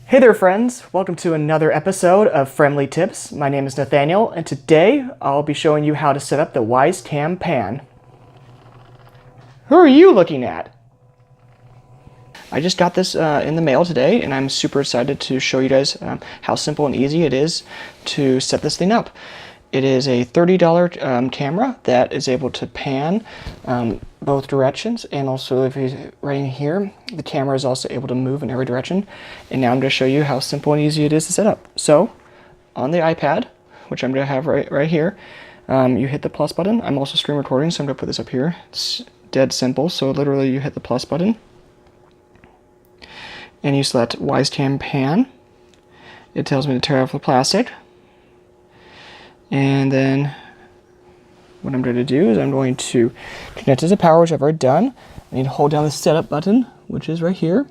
Hey there friends, welcome to another episode of Friendly Tips. My name is Nathaniel and today I'll be showing you how to set up the Wyzecam pan. Who are you looking at? I just got this in the mail today and I'm super excited to show you guys how simple and easy it is to set this thing up. It is a $30 camera that is able to pan both directions, and also if you right in here, the camera is also able to move in every direction. And now I'm going to show you how simple and easy it is to set up. So on the iPad, which I'm going to have right here, you hit the plus button. I'm also screen recording, so I'm going to put this up here. It's dead simple. So literally you hit the plus button and you select Wyzecam pan. It tells me to tear off the plastic. And then what I'm going to do is I'm going to connect to the power, which I've already done. I need to hold down the setup button, which is right here.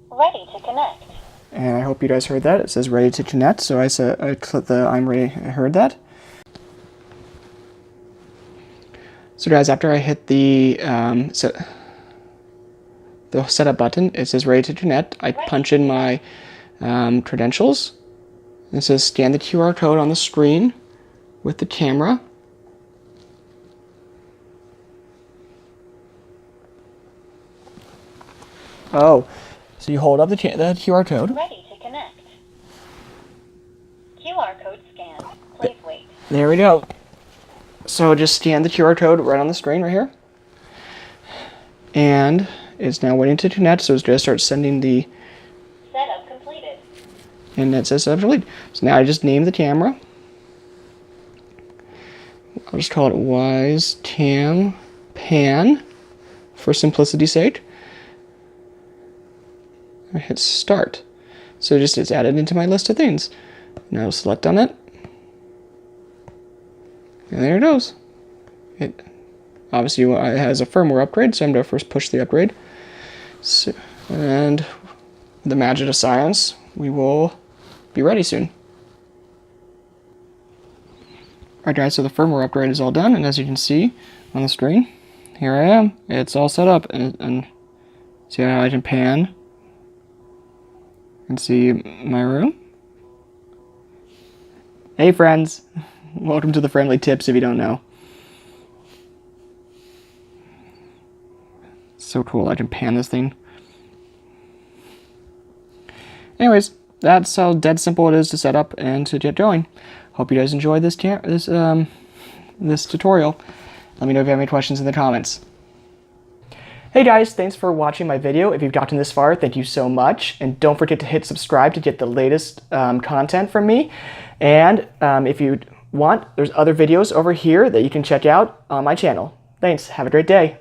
Ready to connect. And I hope you guys heard that. It says ready to connect. So I clicked the I'm ready. I heard that. So guys, after I hit the setup button, it says ready to connect. I punch in my credentials. It says scan the QR code on the screen with the camera. Oh, so you hold up the QR code. Ready to connect. QR code scanned. Please wait. There we go. So just scan the QR code right on the screen right here. And it's now waiting to connect, so it's going to start sending the... Setup completed. And it says setup complete. So now I just name the camera. I'll just call it Wyzecam pan for simplicity's sake. I hit start. So it's added into my list of things. Now select on it. And there it goes. It obviously it has a firmware upgrade, so I'm going to first push the upgrade. So, and with the magic of science, we will be ready soon. Alright guys, so the firmware upgrade is all done, and as you can see on the screen, here I am. It's all set up, and see how I can pan and see my room. Hey friends, welcome to the Friendly Tips if you don't know. So cool, I can pan this thing. Anyways, that's how dead simple it is to set up and to get going. Hope you guys enjoyed this tutorial. Let me know if you have any questions in the comments. Hey guys, thanks for watching my video. If you've gotten this far, thank you so much. And don't forget to hit subscribe to get the latest content from me. And if you want, there's other videos over here that you can check out on my channel. Thanks, have a great day.